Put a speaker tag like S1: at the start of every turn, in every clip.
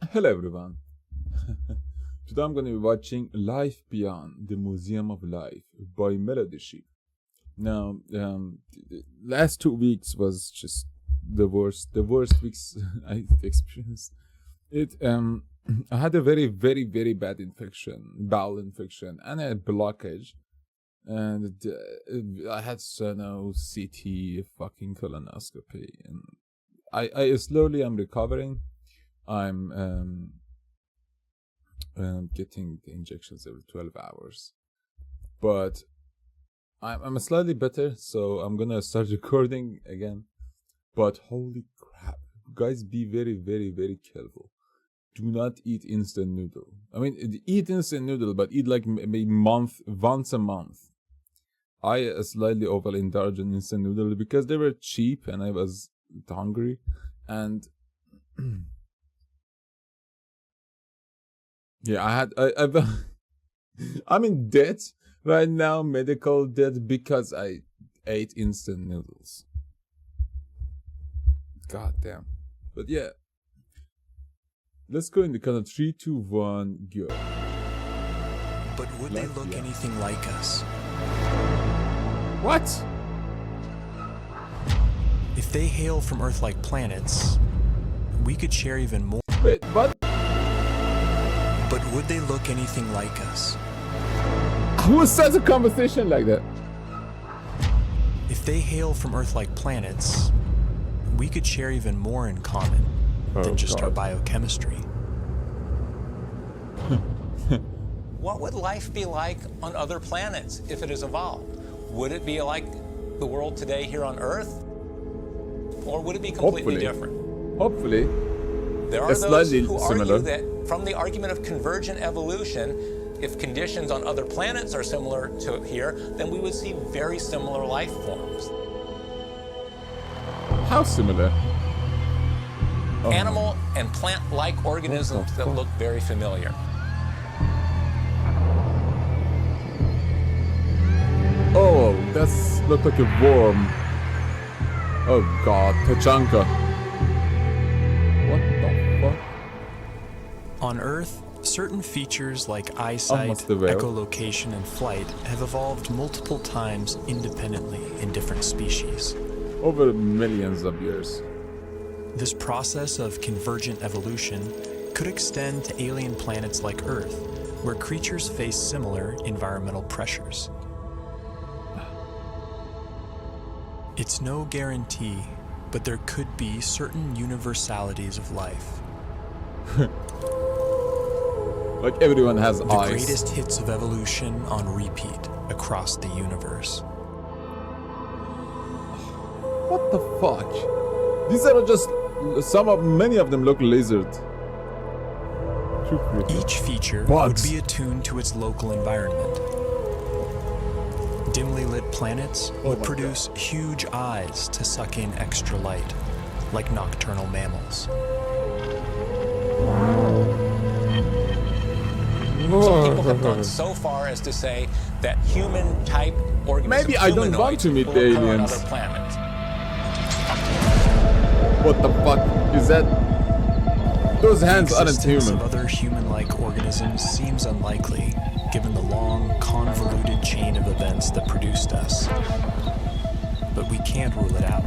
S1: Hello everyone. Today I'm going to be watching Life Beyond the Museum of Life by Melodysheep. Now, the last 2 weeks was just the worst weeks I experienced. I had a very bad infection, bowel infection, and a blockage. And I had sono, CT, fucking colonoscopy, and I slowly am recovering. I'm getting the injections every 12 hours, but I'm slightly better, so I'm gonna start recording again. But holy crap, guys, be very careful. Do not eat instant noodle. I mean, eat instant noodle, but eat like maybe once a month. I slightly overindulged in instant noodle because they were cheap and I was hungry, and yeah, I've I'm in debt right now, medical debt, because I ate instant noodles. God damn. But yeah, let's go in the count of 3, 2, 1, go.
S2: But would they look anything like us?
S1: What?
S2: If they hail from Earth-like planets, we could share even more.
S1: Wait, what?
S2: But would they look anything like us?
S1: Who starts a conversation like that?
S2: If they hail from Earth-like planets, we could share even more in common than just our biochemistry.
S3: What would life be like on other planets if it has evolved? Would it be like the world today here on Earth? Or would it be completely different?
S1: Hopefully.
S3: There are those who argue that from the argument of convergent evolution, if conditions on other planets are similar to here, then we would see very similar life forms.
S1: How similar?
S3: Animal and plant-like organisms that look very familiar.
S1: Oh, that's look like a worm. Oh god, Tachanka. What the fuck?
S2: On Earth, certain features like eyesight, echolocation, and flight have evolved multiple times independently in different species.
S1: Over millions of years.
S2: This process of convergent evolution could extend to alien planets like Earth, where creatures face similar environmental pressures. It's no guarantee, but there could be certain universalities of life.
S1: Like everyone has eyes.
S2: The greatest hits of evolution on repeat across the universe.
S1: What the fuck? These are just many of them look lizard.
S2: Each feature would be attuned to its local environment. Dimly lit planets would produce huge eyes to suck in extra light, like nocturnal mammals.
S3: Some people have gone so far as to say that human-type organisms,
S1: maybe I don't want to meet the aliens.
S3: On other planets.
S1: What the fuck is that? Those hands aren't human.
S2: The existence of other human-like organisms seems unlikely, given the long, convoluted chain of events that produced us. But we can't rule it out.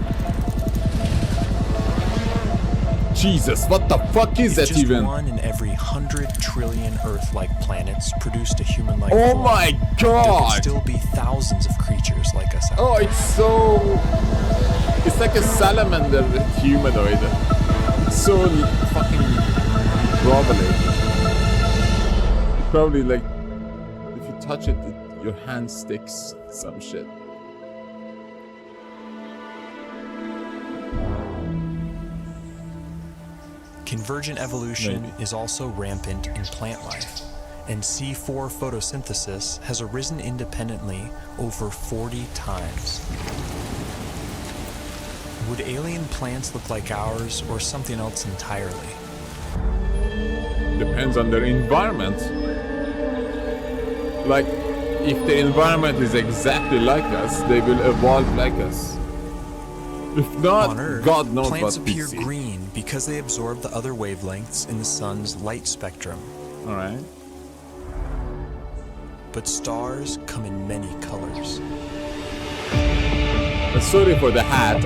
S1: Jesus, what the fuck is that even?
S2: Just one in every 100 trillion Earth-like planets produced a human-like
S1: form.
S2: Oh my god! There could still be thousands of creatures like us out there.
S1: It's like a salamander humanoid. It's so fucking grovelly. Probably like, if you touch it, your hand sticks, some shit.
S2: Convergent evolution is also rampant in plant life, and C4 photosynthesis has arisen independently over 40 times. Would alien plants look like ours or something else entirely?
S1: Depends on their environment. Like, if the environment is exactly like us, they will evolve like us. If not,
S2: on Earth,
S1: God knows
S2: plants
S1: what
S2: appear green because they absorb the other wavelengths in the sun's light spectrum.
S1: All right.
S2: But stars come in many colors.
S1: Sorry for the hat.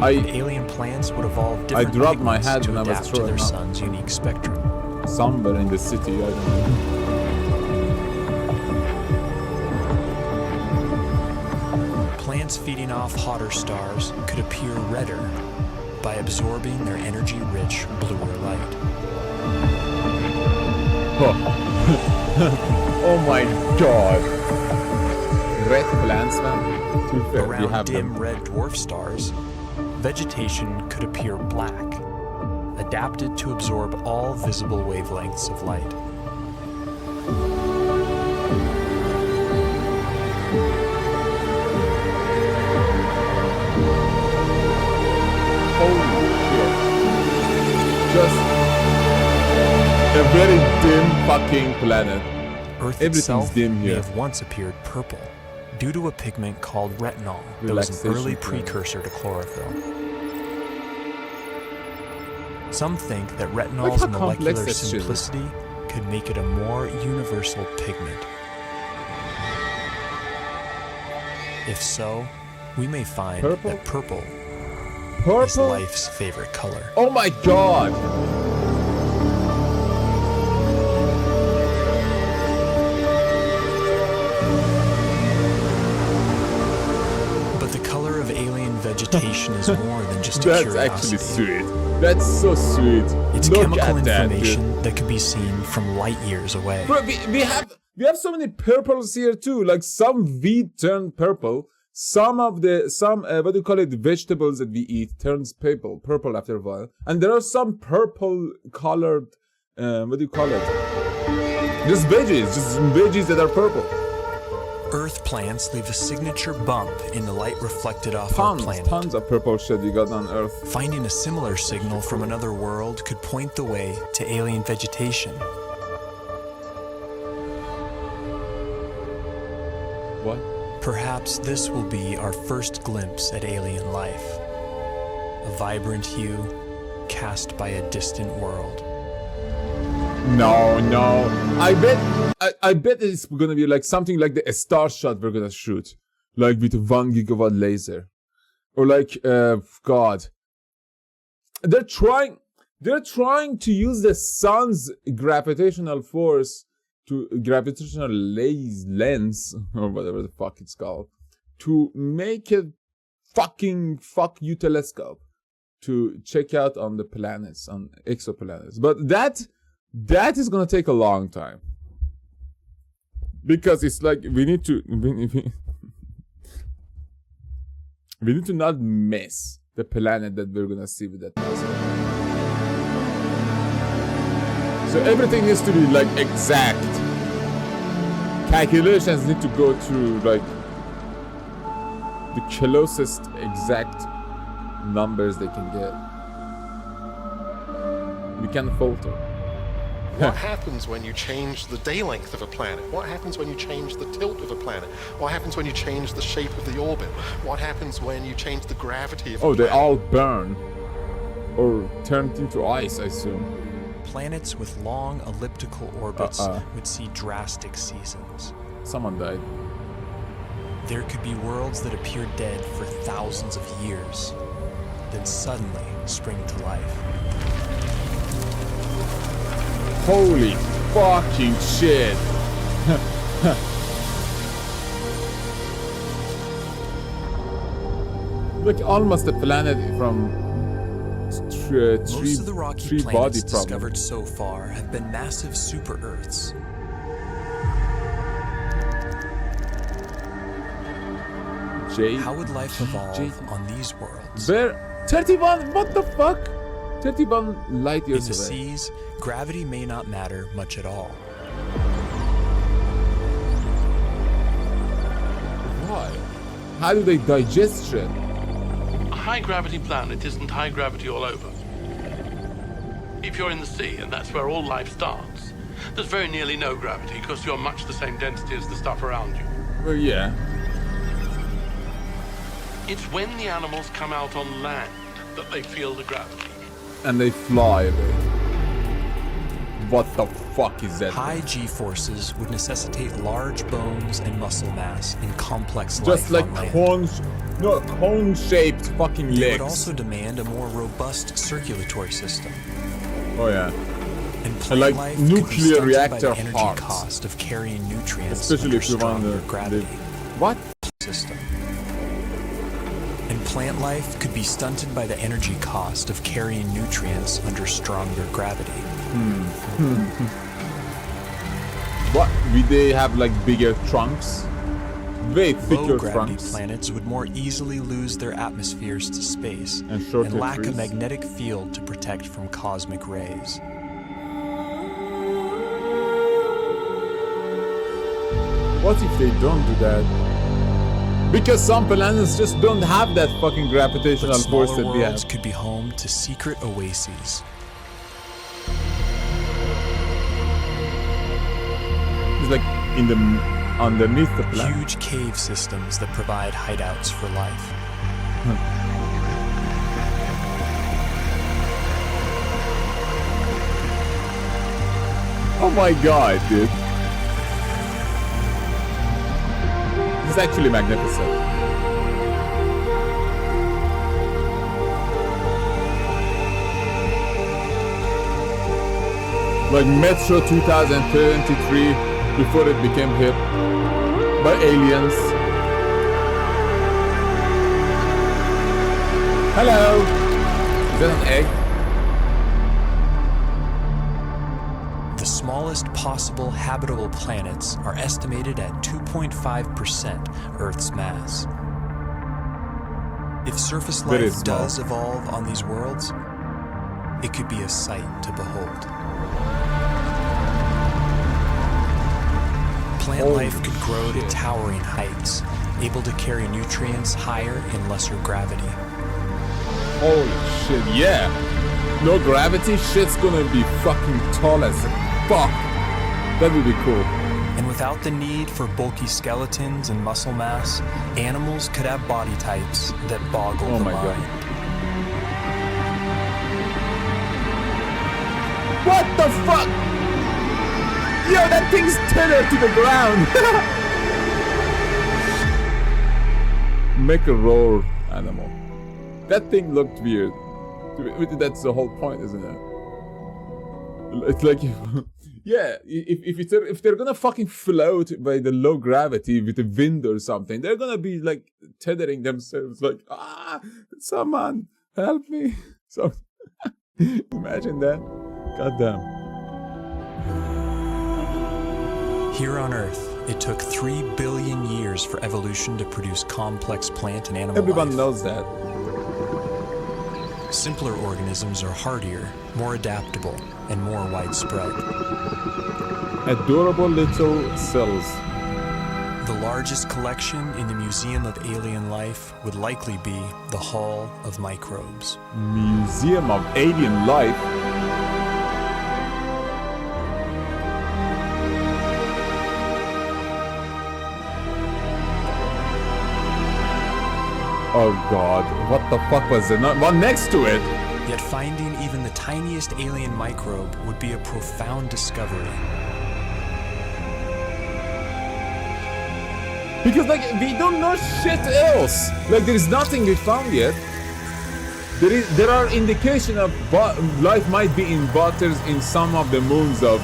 S2: Alien plants would evolve different
S1: dropped my
S2: pigments
S1: hat
S2: to
S1: when I was
S2: adapt to their
S1: throwing up.
S2: sun's unique spectrum.
S1: Somewhere in the city, I don't know.
S2: Plants feeding off hotter stars could appear redder by absorbing their energy-rich bluer light.
S1: Oh my god. Red plants, man. Too fair. We
S2: Around
S1: have
S2: dim
S1: them.
S2: red dwarf stars, vegetation could appear black, adapted to absorb all visible wavelengths of light.
S1: Holy shit. Just a very dim fucking planet.
S2: Earth
S1: Everything's
S2: itself
S1: dim
S2: may
S1: here.
S2: have once appeared purple due to a pigment called retinol that was an
S1: Relaxation
S2: early
S1: planet.
S2: precursor to chlorophyll. Some think that
S1: Look
S2: retinol's
S1: how complex
S2: molecular
S1: this shit is.
S2: simplicity could make it a more universal pigment. If so, we may find
S1: Purple?
S2: that purple is
S1: Purple?
S2: life's favorite color.
S1: Oh my god.
S2: But the color of alien vegetation is more than just a
S1: That's
S2: curiosity.
S1: actually sweet. That's so sweet.
S2: It's
S1: Look
S2: chemical
S1: at that,
S2: information that can be seen from light years away.
S1: Bro, we have so many purples here too. Like some wheat turned purple. Some what do you call it? Vegetables that we eat turns purple after a while. And there are some purple colored, what do you call it? Just veggies that are purple.
S2: Earth plants leave a signature bump in the light reflected off our planet.
S1: Tons of purple shit we got on Earth.
S2: Finding a similar signal from another world could point the way to alien vegetation.
S1: What?
S2: Perhaps this will be our first glimpse at alien life. A vibrant hue cast by a distant world.
S1: No. I bet it's gonna be like something like the star shot we're gonna shoot, like with a 1 gigawatt laser, or like God. They're trying to use the sun's gravitational force gravitational lens or whatever the fuck it's called to make a fucking fuck you telescope to check out on the planets, on exoplanets. But that is gonna take a long time because it's like we need to not mess the planet that we're gonna see with that telescope. So everything needs to be like exact. Calculations need to go through like the closest exact numbers they can get. We can't falter.
S4: What happens when you change the day length of a planet? What happens when you change the tilt of a planet? What happens when you change the shape of the orbit? What happens when you change the gravity of a
S1: Oh, they
S4: planet?
S1: all burn or turned into ice, I assume.
S2: Planets with long elliptical orbits would see drastic seasons.
S1: Someone died.
S2: There could be worlds that appear dead for thousands of years, then suddenly spring to life.
S1: Holy fucking shit. Look, almost a planet from
S2: Most of the rocky
S1: three
S2: planets
S1: body
S2: discovered
S1: problem.
S2: so far have been massive super-Earths. How would life evolve on these worlds?
S1: Where 31? What the fuck? 31 light
S2: In
S1: years
S2: the
S1: away.
S2: seas, gravity may not matter much at all.
S1: Why? How do they digest shit?
S5: A high-gravity planet isn't high gravity all over. If you're in the sea, and that's where all life starts, there's very nearly no gravity because you're much the same density as the stuff around you.
S1: Well, yeah.
S5: It's when the animals come out on land that they feel the gravity.
S1: and they fly away. What the fuck is that?
S2: High G-forces would necessitate large bones and muscle mass in complex
S1: just
S2: life
S1: like
S2: on land.
S1: cone-shaped fucking legs.
S2: They would also demand a more robust circulatory system.
S1: Oh yeah.
S2: And plant
S1: like
S2: life
S1: nuclear
S2: could be stunted
S1: reactor
S2: by the energy
S1: hearts.
S2: cost of carrying nutrients
S1: Especially
S2: under
S1: if you want
S2: stronger
S1: to
S2: gravity.
S1: live. What?
S2: System. And plant life could be stunted by the energy cost of carrying nutrients under stronger gravity.
S1: What? Would they have like bigger trunks? Way thicker
S2: Low-gravity
S1: trunks.
S2: planets would more easily lose their atmospheres to space
S1: And shorter
S2: lack a
S1: trees.
S2: magnetic field to protect from cosmic rays.
S1: What if they don't do that? Because some planets just don't have that fucking gravitational
S2: But
S1: force
S2: smaller
S1: that we have.
S2: worlds could be home to secret oases.
S1: It's like in the underneath the planet.
S2: Huge cave systems that provide hideouts for life.
S1: Oh my god, dude. This is actually magnificent. Like Metro 2033 before it became hip by aliens. Hello! Is that an egg?
S2: The smallest possible habitable planets are estimated at 2.5% Earth's mass. If surface
S1: Very
S2: life
S1: small.
S2: does evolve on these worlds, it could be a sight to behold. Plant
S1: Holy
S2: life could grow to
S1: shit.
S2: towering heights, able to carry nutrients higher in lesser gravity.
S1: Holy shit, yeah. No gravity, shit's gonna be fucking tall as fuck. That would be cool.
S2: And without the need for bulky skeletons and muscle mass, animals could have body types that boggle
S1: Oh
S2: the
S1: my
S2: mind.
S1: God. What the fuck? Yo, that thing's tethered to the ground. Make a roar animal. That thing looked weird. That's the whole point, isn't it? It's like, yeah, if they're gonna fucking float by the low gravity with the wind or something, they're gonna be like tethering themselves, like, someone help me. So imagine that. Goddamn.
S2: Here on Earth, it took 3 billion years for evolution to produce complex plant and animal
S1: Everyone
S2: life.
S1: knows that.
S2: Simpler organisms are hardier, more adaptable, and more widespread.
S1: Adorable little cells.
S2: The largest collection in the Museum of Alien Life would likely be the Hall of Microbes.
S1: Museum of Alien Life. Oh god, what the fuck was the one next to it?
S2: Yet finding even the tiniest alien microbe would be a profound discovery.
S1: Because like we don't know shit else. Like there is nothing we found yet. There are indication of life might be in waters in some of the moons of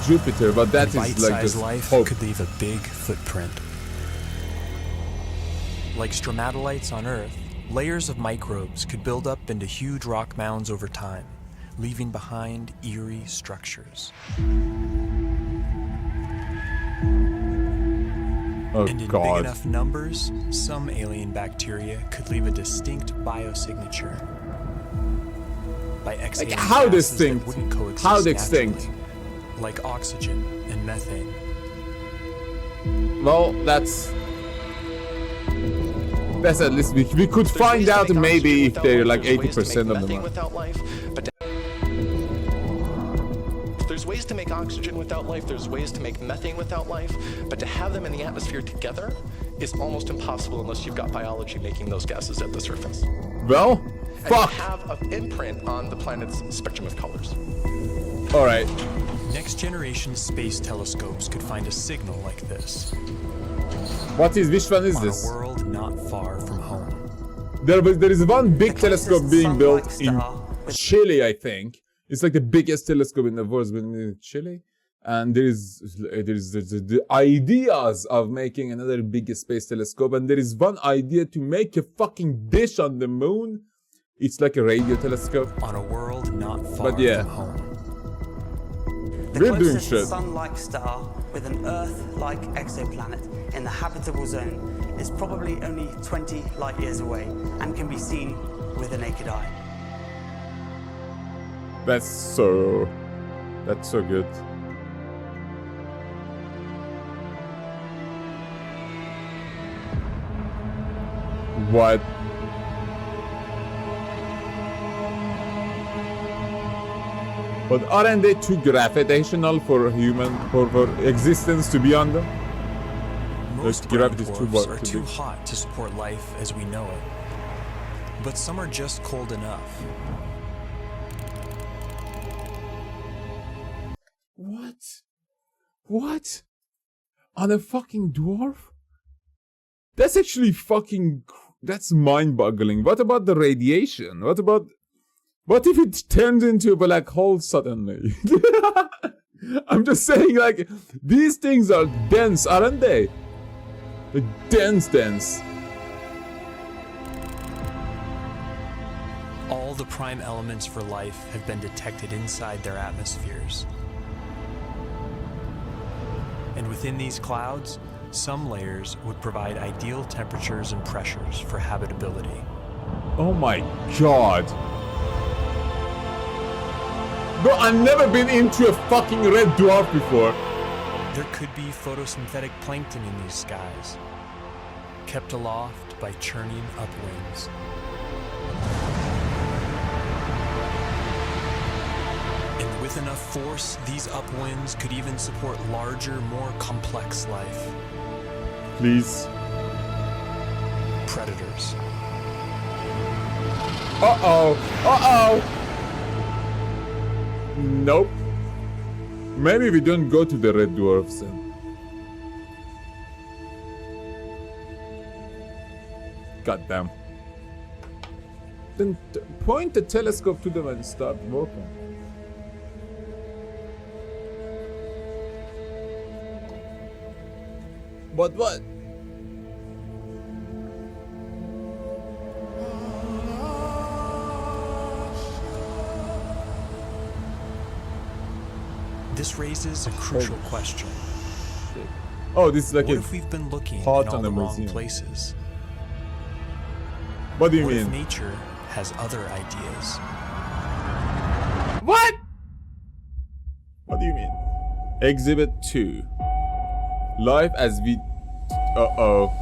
S1: Jupiter, but that is like
S2: Bite-sized
S1: just
S2: life
S1: hope.
S2: could leave a big footprint. Like stromatolites on Earth, layers of microbes could build up into huge rock mounds over time, leaving behind eerie structures.
S1: Oh
S2: And in big
S1: god.
S2: enough numbers, some alien bacteria could leave a distinct biosignature. By exhaling
S1: how
S2: gases
S1: distinct?
S2: that wouldn't coexist
S1: How distinct?
S2: naturally, like oxygen and methane.
S1: Well, that's at least we could find out maybe if they're like 80% of them.
S6: Without life, but there's ways to make oxygen without life, there's ways to make methane without life, but to have them in the atmosphere together is almost impossible unless you've got biology making those gases at the surface.
S1: Well, Fuck!
S6: and have an imprint on the planet's spectrum of colors.
S1: Alright.
S2: Next generation space telescopes could find a signal like this
S1: Which one is
S2: on
S1: this?
S2: a world not far from home.
S1: There is one big
S7: The
S1: telescope
S7: closest
S1: being built
S7: sun-like
S1: in
S7: star with-
S1: Chile, I think. It's like the biggest telescope in the world in Chile. And there is the ideas of making another big space telescope. And there is one idea to make a fucking dish on the moon. It's like a radio telescope.
S2: On a world not far
S1: But yeah.
S2: from home.
S7: The
S1: We're doing
S7: closest
S1: shit.
S7: sun-like star with an Earth-like exoplanet in the habitable zone is probably only 20 light years away and can be seen with the naked eye.
S1: That's so good. What? But aren't they too gravitational for existence to be on them?
S2: Most
S1: The
S2: brown
S1: gravity is too
S2: dwarfs
S1: what-
S2: are
S1: too
S2: too
S1: big.
S2: hot to support life as we know it. But some are just cold enough.
S1: What? On a fucking dwarf? That's actually that's mind-boggling. What about the radiation? What if it turns into a black hole suddenly? I'm just saying, like, these things are dense, aren't they? Like, dense.
S2: All the prime elements for life have been detected inside their atmospheres. And within these clouds, some layers would provide ideal temperatures and pressures for habitability.
S1: Oh my god. Bro, I've never been into a fucking red dwarf before.
S2: There could be photosynthetic plankton in these skies, kept aloft by churning upwinds. And with enough force, these upwinds could even support larger, more complex life.
S1: Please.
S2: Predators.
S1: Uh-oh. Nope. Maybe we don't go to the red dwarfs then. God damn. Then point the telescope to them and start working. But what?
S2: This raises a crucial question.
S1: Oh, this is like
S2: What
S1: a
S2: if we've been looking in
S1: part
S2: all
S1: on
S2: the
S1: the
S2: wrong
S1: museum.
S2: places?
S1: What do you
S2: What if
S1: mean?
S2: nature has other ideas?
S1: What? What do you mean? Exhibit 2. Life as we... Uh-oh.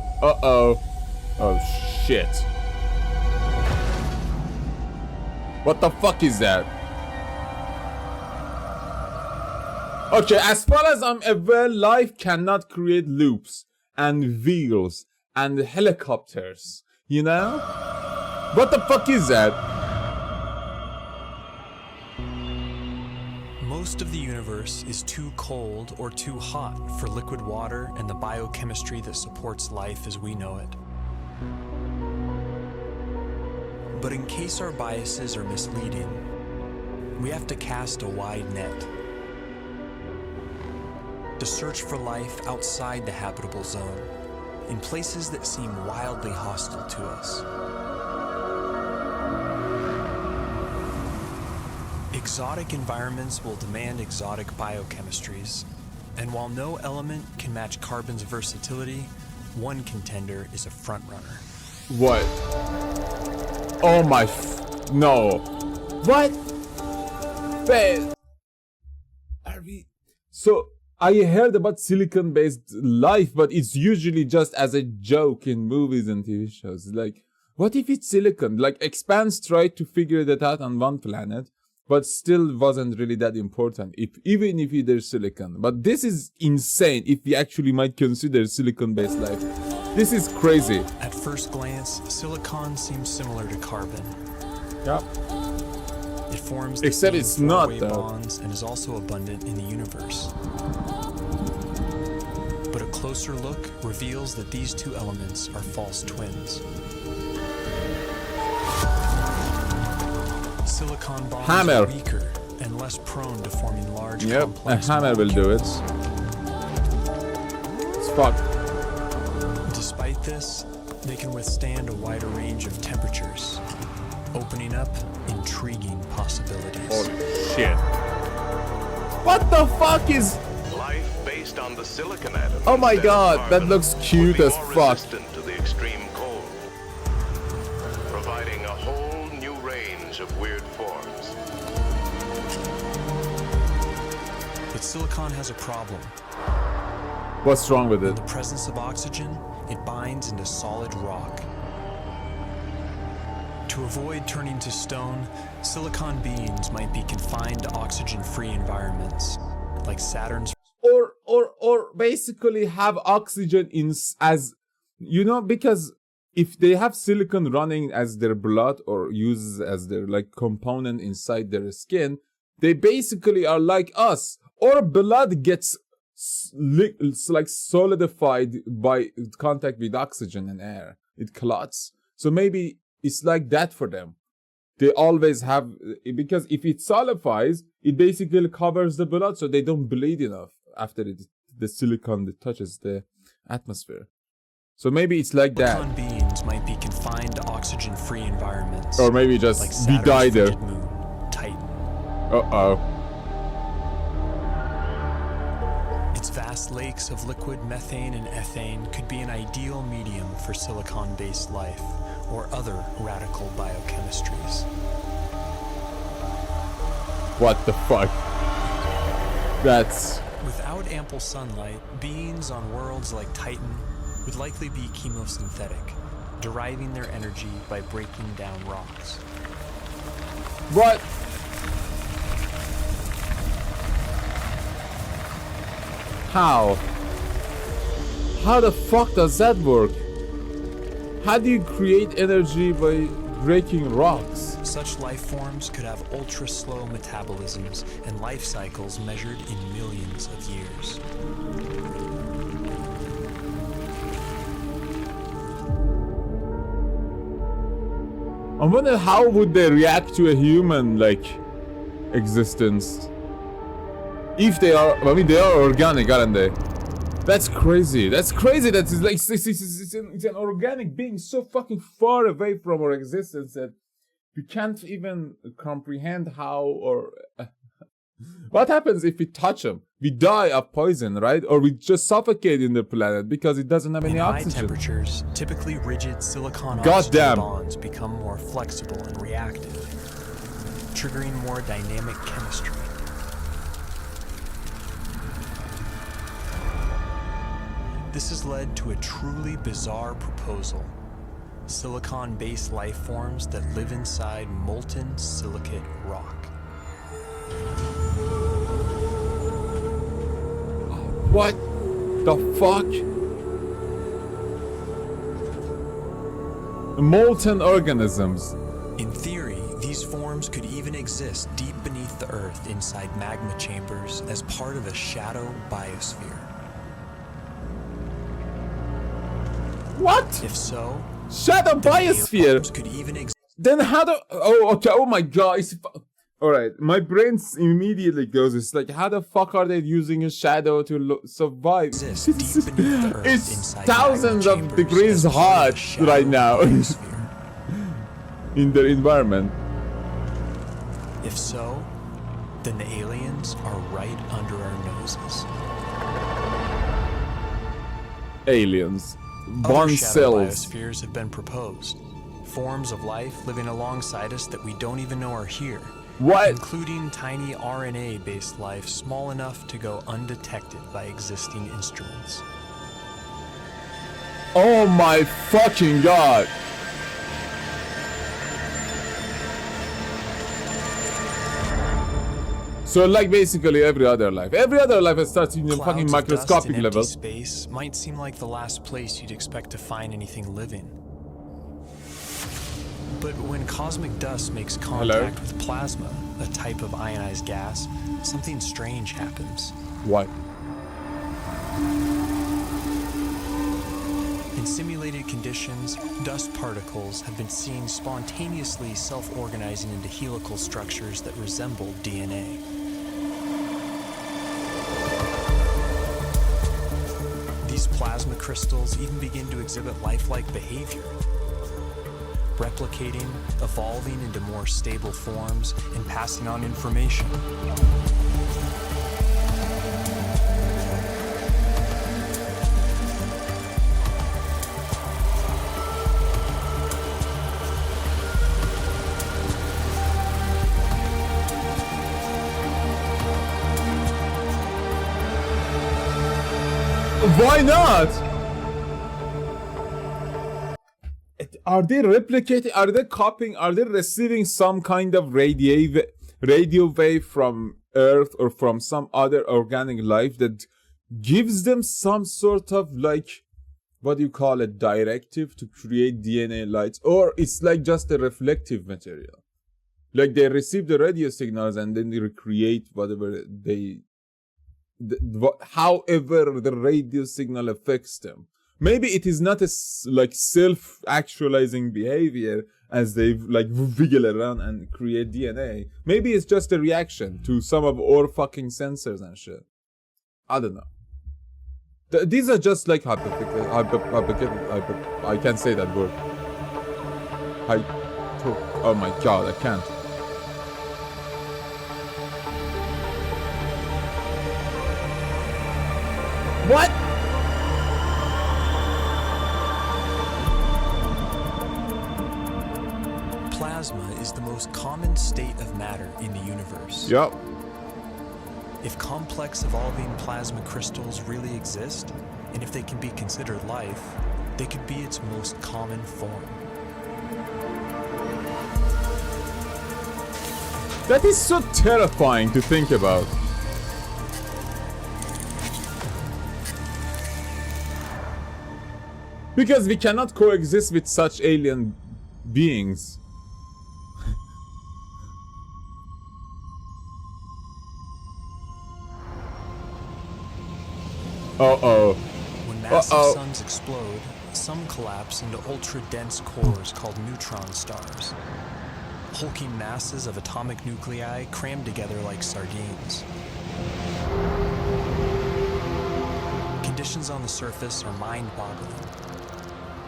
S1: Oh, shit. What the fuck is that? Okay, as far as I'm aware, life cannot create loops and wheels and helicopters. You know? What the fuck is that?
S2: Most of the universe is too cold or too hot for liquid water and the biochemistry that supports life as we know it. But in case our biases are misleading, we have to cast a wide net to search for life outside the habitable zone, in places that seem wildly hostile to us. Exotic environments will demand exotic biochemistries, and while no element can match carbon's versatility, one contender is a frontrunner.
S1: What? Oh my no. What? Wait. Are we... So, I heard about silicon-based life, but it's usually just as a joke in movies and TV shows. Like, what if it's silicon? Like, Expanse tried to figure that out on one planet, but still wasn't really that important, even if there's silicon. But this is insane if we actually might consider silicon-based life. This is crazy.
S2: At first glance, silicon seems similar to carbon,
S1: Yep.
S2: It forms
S1: Except
S2: the
S1: it's
S2: same
S1: not,
S2: four-way
S1: though.
S2: bonds and is also abundant in the universe. But a closer look reveals that these two elements are false twins. Silicon bonds
S1: Hammer.
S2: are weaker and less prone to forming large
S1: Yep, a
S2: complex
S1: hammer will do it.
S2: molecules.
S1: It's fucked.
S2: Despite this, they can withstand a wider range of temperatures, opening up intriguing possibilities.
S1: Holy shit. What the fuck is...
S8: Life based on the silicon atom.
S1: Oh my
S8: instead of
S1: god, that
S8: carbon
S1: looks
S8: would
S1: cute
S8: be
S1: as
S8: more
S1: fuck.
S8: resistant to the extreme cold, providing a whole new range of weird forms.
S2: But silicon has a problem.
S1: What's wrong with
S2: In
S1: it?
S2: the presence of oxygen, it binds into solid rock. To avoid turning to stone, silicon beings might be confined to oxygen-free environments, like Saturn's.
S1: Or basically have oxygen in as, you know, because if they have silicon running as their blood or uses as their like component inside their skin, they basically are like us. Or blood gets like solidified by contact with oxygen and air. It clots. So maybe it's like that for them. They always have, because if it solidifies, it basically covers the blood so they don't bleed enough after the silicon that touches the atmosphere. So maybe it's like that.
S2: Silicon beings might be confined to oxygen-free environments.
S1: Or maybe just
S2: like
S1: we
S2: Saturn's
S1: die there.
S2: frigid moon, Titan.
S1: Uh-oh.
S2: Its vast lakes of liquid methane and ethane could be an ideal medium for silicon-based life or other radical biochemistries.
S1: What the fuck? That's...
S2: Without ample sunlight, beings on worlds like Titan would likely be chemosynthetic, deriving their energy by breaking down rocks.
S1: What? How? How the fuck does that work? How do you create energy by breaking rocks?
S2: Such life forms could have ultra-slow metabolisms and life cycles measured in millions of years.
S1: I wonder how would they react to a human, like, existence? If they are, I mean, they are organic, aren't they? That's crazy. That's crazy that it's like, it's an organic being so fucking far away from our existence that we can't even comprehend how or... What happens if we touch them? We die of poison, right? Or we just suffocate in the planet because it doesn't have any
S2: In high
S1: oxygen.
S2: temperatures, typically rigid silicon
S1: God
S2: oxygen
S1: damn.
S2: bonds become more flexible and reactive, triggering more dynamic chemistry. This has led to a truly bizarre proposal: silicon-based life forms that live inside molten silicate rock.
S1: What the fuck? Molten organisms.
S2: In theory, these forms could even exist deep beneath the Earth inside magma chambers as part of a shadow biosphere.
S1: What?
S2: If so,
S1: Shadow
S2: then
S1: biosphere.
S2: forms could even exist.
S1: Then how do... Oh, okay. Oh my god. Alright. My brain immediately goes, it's like, how the fuck are they using a shadow to survive?
S2: Deep beneath the Earth
S1: It's
S2: inside
S1: thousands
S2: magma
S1: of
S2: chambers
S1: degrees
S2: as part of a
S1: hot
S2: shadow
S1: right now
S2: biosphere.
S1: in their environment.
S2: If so, then the aliens are right under our noses.
S1: Aliens.
S2: Other
S1: One
S2: shadow
S1: cells.
S2: biospheres have been proposed. Forms of life living alongside us that we don't even know are here.
S1: What?
S2: Including tiny RNA-based life small enough to go undetected by existing instruments.
S1: Oh my fucking god. So like basically every other life starts in a fucking
S2: Clouds of dust
S1: microscopic
S2: in
S1: level.
S2: empty space might seem like the last place you'd expect to find anything living. But when cosmic dust makes contact with plasma, a type of ionized gas, something strange happens.
S1: What?
S2: In simulated conditions, dust particles have been seen spontaneously self-organizing into helical structures that resemble DNA. These plasma crystals even begin to exhibit lifelike behavior, replicating, evolving into more stable forms, and passing on information.
S1: Why not? Are they replicating? Are they copying? Are they receiving some kind of radio wave from Earth or from some other organic life that gives them some sort of, like, what do you call it, directive to create DNA lights? Or it's like just a reflective material? Like they receive the radio signals and then they recreate whatever they... however the radio signal affects them. Maybe it is not a like self-actualizing behavior as they like wiggle around and create DNA. Maybe it's just a reaction to some of our fucking sensors and shit. I don't know. These are just like hypothetical. I can't say that word. Oh my god, I can't. What?
S2: Plasma is the most common state of matter in the universe.
S1: Yup.
S2: If complex evolving plasma crystals really exist, and if they can be considered life, they could be its most common form.
S1: That is so terrifying to think about. Because we cannot coexist with such alien beings. Uh-oh.
S2: When massive suns explode, some collapse into ultra-dense cores called neutron stars. Hulking masses of atomic nuclei crammed together like sardines. Conditions on the surface are mind-boggling.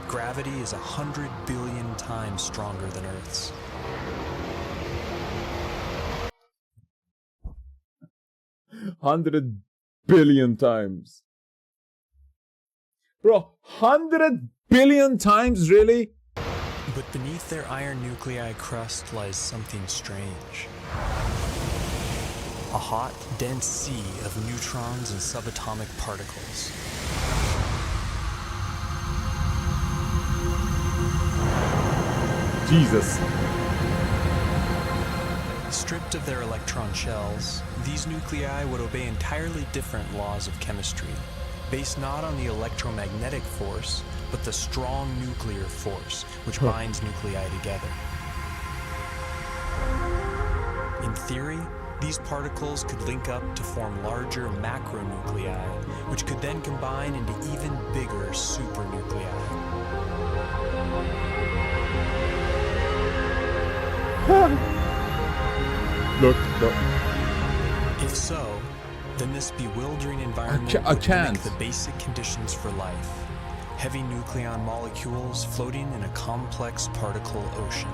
S2: Gravity is 100 billion times stronger than Earth's.
S1: $100 billion times. Bro, 100 billion times, really?
S2: But beneath their iron nuclei crust lies something strange. A hot, dense sea of neutrons and subatomic particles.
S1: Jesus.
S2: Stripped of their electron shells, these nuclei would obey entirely different laws of chemistry, based not on the electromagnetic force, but the strong nuclear force, which binds nuclei together. In theory, these particles could link up to form larger macronuclei, which could then combine into even bigger supernuclei.
S1: Look.
S2: If so, then this bewildering environment
S1: I
S2: would
S1: can't.
S2: mimic the basic conditions for life. Heavy nucleon molecules floating in a complex particle ocean.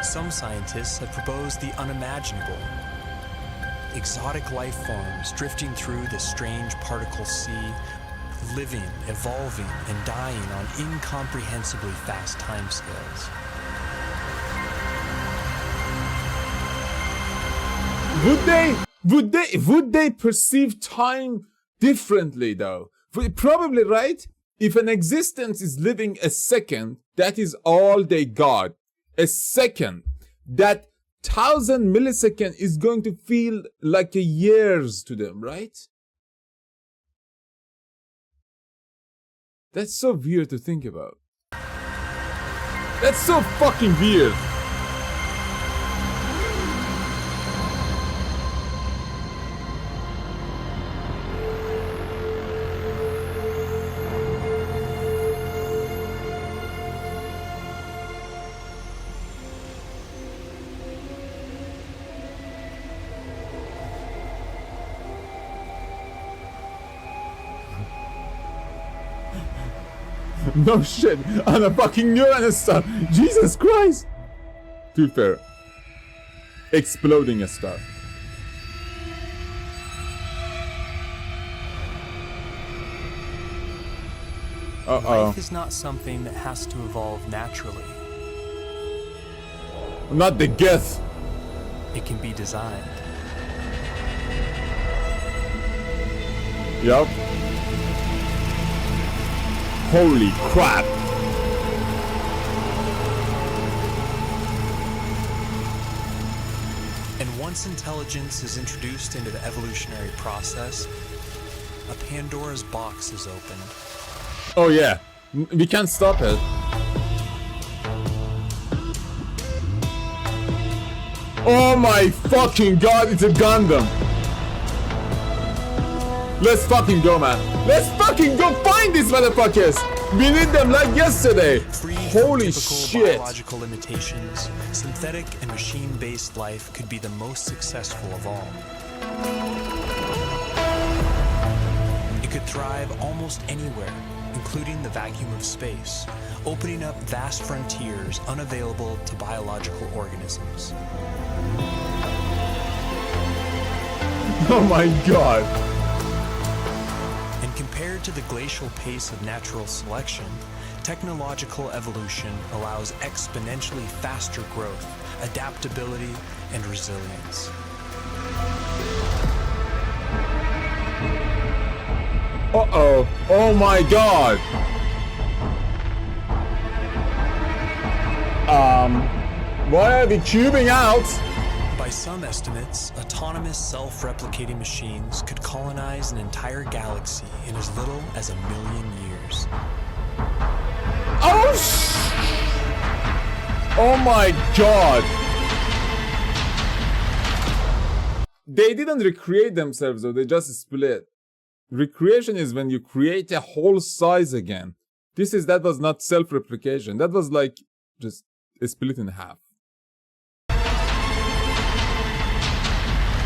S2: Some scientists have proposed the unimaginable. Exotic life forms drifting through this strange particle sea, living, evolving, and dying on incomprehensibly fast timescales.
S1: Would they perceive time differently though? Probably, right? If an existence is living a second, that is all they got. A second. That 1,000 millisecond is going to feel like a years to them, right? That's so weird to think about. That's so fucking weird. No shit, on a fucking Uranus star. Jesus Christ. To be fair, exploding a star.
S2: Life is not something that has to evolve naturally.
S1: Not the guess.
S2: It can be designed.
S1: Yup. Holy crap.
S2: And once intelligence is introduced into the evolutionary process, a Pandora's box is opened.
S1: Oh yeah, we can't stop it. Oh my fucking god, it's a Gundam. Let's fucking go, man. Let's fucking go find these motherfuckers. We need them like yesterday.
S2: Free
S1: Holy
S2: from typical
S1: shit.
S2: biological limitations, synthetic and machine-based life could be the most successful of all. It could thrive almost anywhere, including the vacuum of space, opening up vast frontiers unavailable to biological organisms.
S1: Oh my god.
S2: And compared to the glacial pace of natural selection, technological evolution allows exponentially faster growth, adaptability, and resilience.
S1: Uh-oh. Oh my god. Why are we cubing out?
S2: By some estimates, autonomous self-replicating machines could colonize an entire galaxy in as little as 1 million years.
S1: Oh Oh my god. They didn't recreate themselves though, they just split. Recreation is when you create a whole size again. That was not self-replication. That was like just a split in half.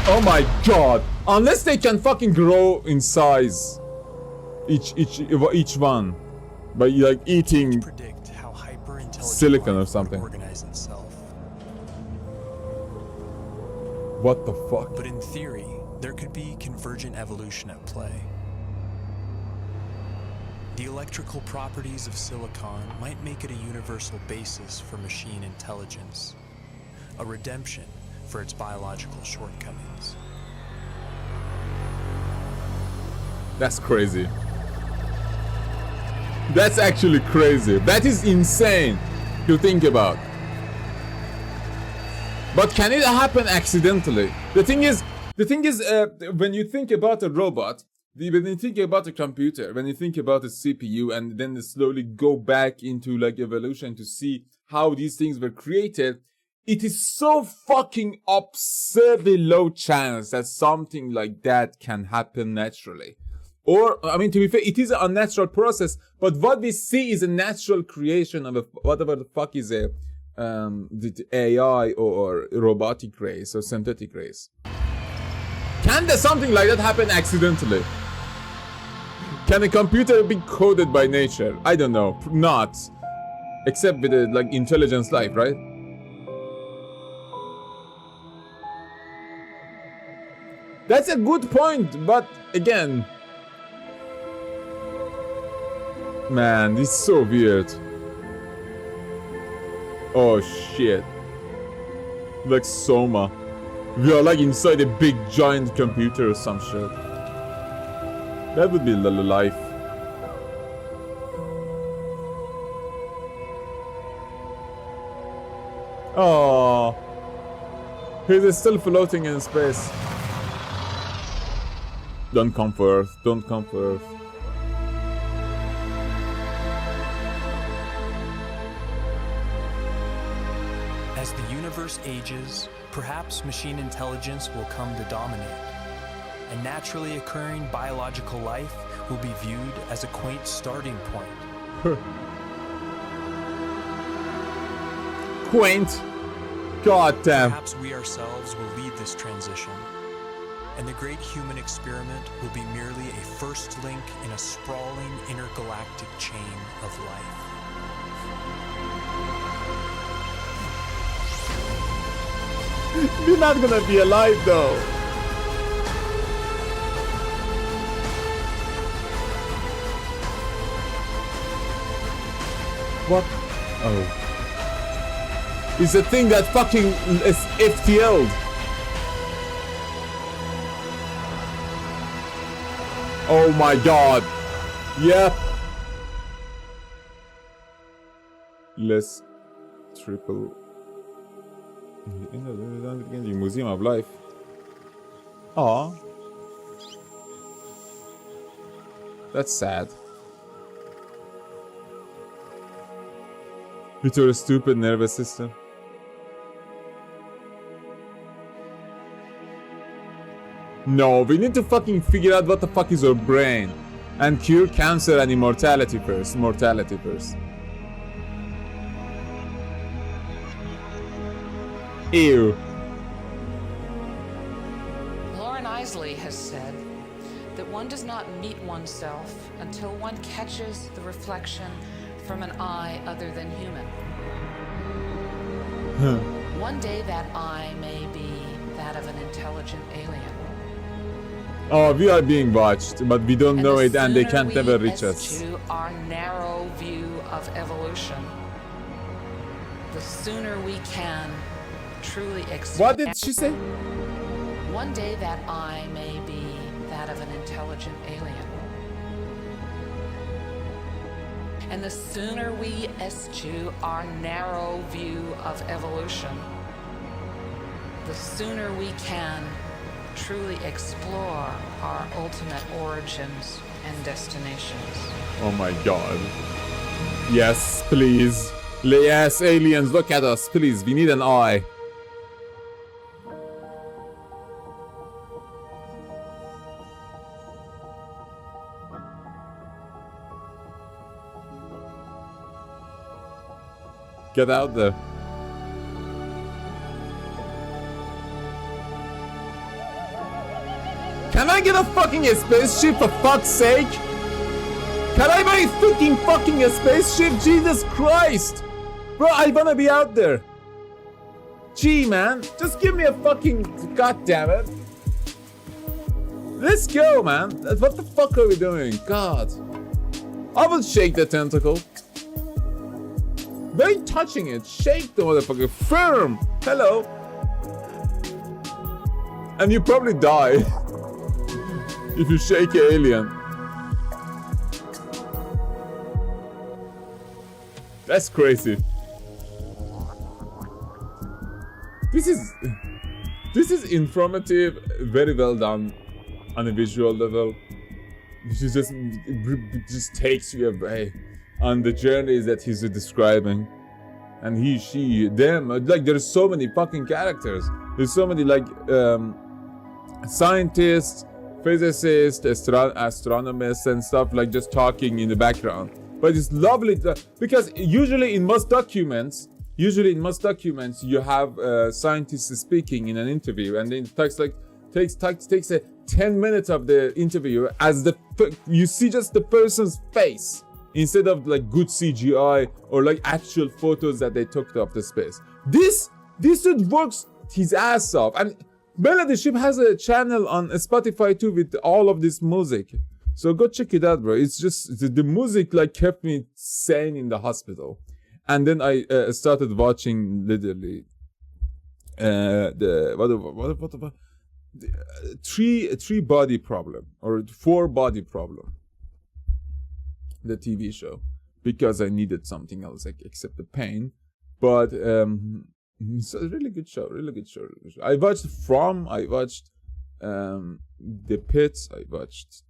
S1: Oh my god. Unless they can fucking grow in size. Each one. By like eating
S2: Predict how hyper-intelligent
S1: silicon or
S2: life would
S1: something.
S2: organize itself.
S1: What the fuck?
S2: But in theory, there could be convergent evolution at play. The electrical properties of silicon might make it a universal basis for machine intelligence, a redemption for its biological shortcomings.
S1: That's crazy. That's actually crazy. That is insane to think about. But can it happen accidentally? The thing is, when you think about a robot, when you think about a computer, when you think about a CPU, and then slowly go back into like evolution to see how these things were created, it is so fucking absurdly low chance that something like that can happen naturally. Or, I mean, to be fair, it is an unnatural process, but what we see is a natural creation of whatever the fuck is the AI or robotic race or synthetic race. Can there something like that happen accidentally? Can a computer be coded by nature? I don't know. Not. Except with a, like, intelligence life, right? That's a good point, but again... Man, this is so weird. Oh shit. Like Soma. We are like inside a big giant computer or some shit. That would be the life. Oh, he's still floating in space. Don't come for Earth. Don't come for Earth.
S2: As the universe ages, perhaps machine intelligence will come to dominate, and naturally occurring biological life will be viewed as a quaint starting point.
S1: Quaint. God damn.
S2: Perhaps we ourselves will lead this transition, and the great human experiment will be merely a first link in a sprawling intergalactic chain of life.
S1: We're not gonna be alive though. What? Oh. It's a thing that fucking is FTL'd. Oh my god. Yep. Let's triple. The Museum of Life. Aw. That's sad. With your stupid nervous system. No, we need to fucking figure out what the fuck is our brain. And cure cancer and immortality first. Mortality first. Ew.
S9: Lauren Isley has said that one does not meet oneself until one catches the reflection from an eye other than human. One day that eye may be that of an intelligent alien.
S1: Oh, we are being watched, but we don't know it and they can't never reach us.
S9: To our narrow view of evolution, the sooner we can truly experience.
S1: What did she say?
S9: One day that eye may be that of an intelligent alien. And the sooner we eschew our narrow view of evolution, the sooner we can truly explore our ultimate origins and destinations.
S1: Oh my god. Yes, please. Yes, aliens, look at us, please. We need an eye. Get out there. Can I get a fucking spaceship for fuck's sake? Can I buy a fucking spaceship? Jesus Christ! Bro, I wanna be out there. Gee, man, just give me a fucking... God damn it. Let's go, man. What the fuck are we doing? God. I will shake the tentacle. By touching it, shake the motherfucker. Firm. Hello. And you probably die. If you shake an alien. That's crazy. This is informative, very well done on a visual level. It just takes you away on the journeys that he's describing. And he, she, them, like there's so many fucking characters. There's so many like scientists, physicists, astronomers and stuff, like just talking in the background. But it's lovely because usually in most documents you have scientists speaking in an interview, and then it takes a 10 minutes of the interview as you see just the person's face instead of like good CGI or like actual photos that they took of the space. This dude works his ass off. And Melodysheep has a channel on Spotify too with all of this music. So go check it out, bro. It's just the music like kept me sane in the hospital. And then I started watching literally three body problem or 4 body problem, the TV show, because I needed something else like except the pain. But it's a really good show. I watched From. I watched The Pits. I watched.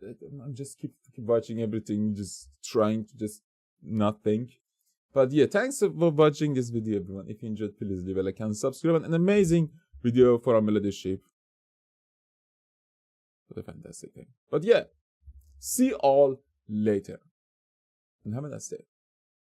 S1: I'm just keep watching everything, just trying to just not think. But yeah, thanks for watching this video, everyone. If you enjoyed, please leave a like and subscribe. An amazing video for our Melodysheep. What a fantastic thing. But yeah, see you all later. And have a nice day.